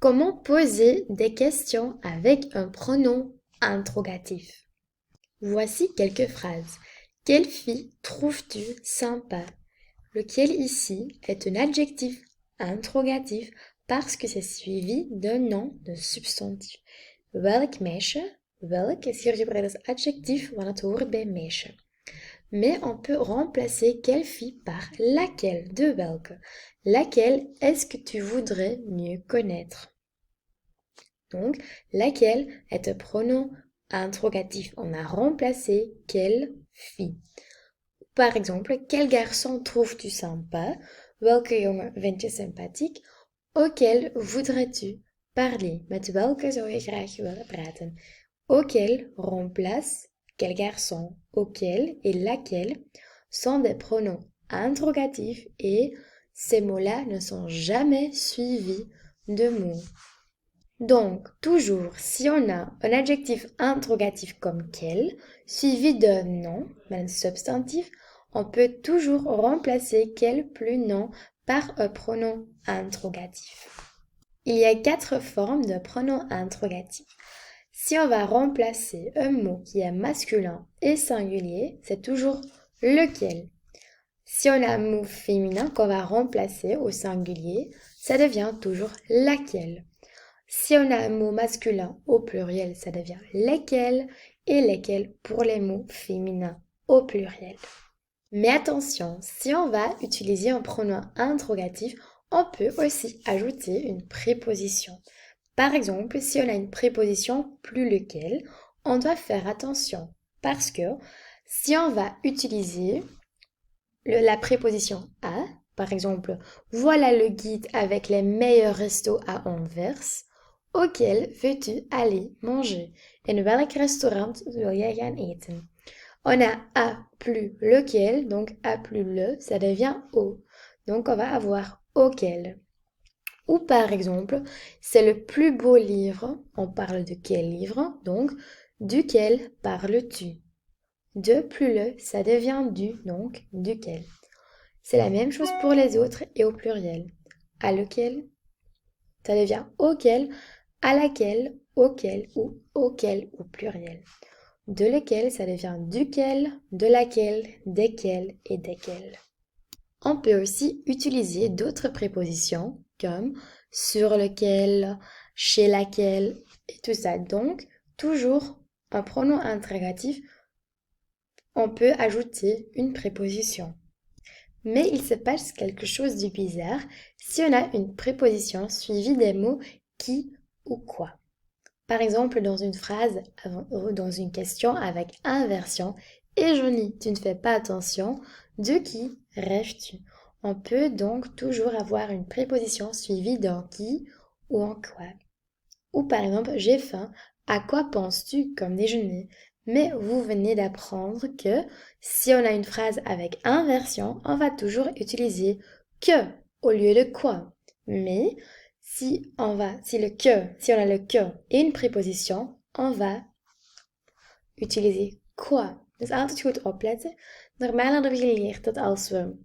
Comment poser des questions avec un pronom interrogatif? Voici quelques phrases. Quelle fille trouves-tu sympa? Lequel ici est un adjectif interrogatif parce que c'est suivi d'un nom de substantief. Welk meisje? Welk is hier gebruikt als adjectief, want het hoort bij meisje. Mais on peut remplacer quelle fille par laquelle, de welke. Laquelle est-ce que tu voudrais mieux connaître? Donc, laquelle est un pronom interrogatif. On a remplacé quelle fille. Par exemple, quel garçon trouves-tu sympa? Welke jongen vind je sympathiek? Auquel voudrais-tu parler? Met welke zou je graag willen praten? Auquel remplace quel garçon, auquel et laquelle sont des pronoms interrogatifs et ces mots-là ne sont jamais suivis de mots. Donc, toujours, si on a un adjectif interrogatif comme quel, suivi d'un nom, un substantif, on peut toujours remplacer quel plus nom par un pronom interrogatif. Il y a 4 formes de pronoms interrogatifs. Si on va remplacer un mot qui est masculin et singulier, c'est toujours lequel. Si on a un mot féminin qu'on va remplacer au singulier, ça devient toujours laquelle. Si on a un mot masculin au pluriel, ça devient lesquels et lesquels pour les mots féminins au pluriel. Mais attention, si on va utiliser un pronom interrogatif, on peut aussi ajouter une préposition. Par exemple, si on a une préposition plus lequel, on doit faire attention parce que si on va utiliser la préposition à, par exemple, voilà le guide avec les meilleurs restos à Anvers, auquel veux-tu aller manger? In welk restaurant wil jij gaan eten? On a à plus lequel, donc à plus le, ça devient au. Donc on va avoir auquel. Ou par exemple, c'est le plus beau livre, on parle de quel livre? Donc, duquel parles-tu? De plus le, ça devient du, donc duquel. C'est la même chose pour les autres et au pluriel. À lequel, ça devient auquel, à laquelle, auquel ou auquel au pluriel. De lequel, ça devient duquel, de laquelle, desquels et desquels. On peut aussi utiliser d'autres prépositions comme sur lequel, chez laquelle et tout ça. Donc, toujours un pronom interrogatif, on peut ajouter une préposition. Mais il se passe quelque chose de bizarre si on a une préposition suivie des mots qui ou quoi. Par exemple, dans une phrase, dans une question avec inversion, et Johnny, tu ne fais pas attention, de qui rêves-tu? On peut donc toujours avoir une préposition suivie d'un qui ou en quoi. Ou par exemple, j'ai faim, à quoi penses-tu comme déjeuner? Mais vous venez d'apprendre que si on a une phrase avec inversion, on va toujours utiliser que au lieu de quoi. Mais si on a le que et une préposition, on va utiliser quoi. Dus altijd goed opletten. Normaal hadden we geleerd dat als we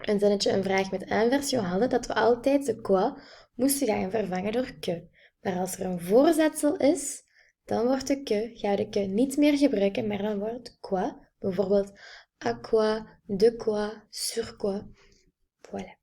een zinnetje, een vraag met inversio hadden, dat we altijd de quoi moesten gaan vervangen door que. Maar als er een voorzetsel is, dan wordt ga je de que niet meer gebruiken, maar dan wordt quoi. Bijvoorbeeld à quoi, de quoi, sur quoi. Voilà.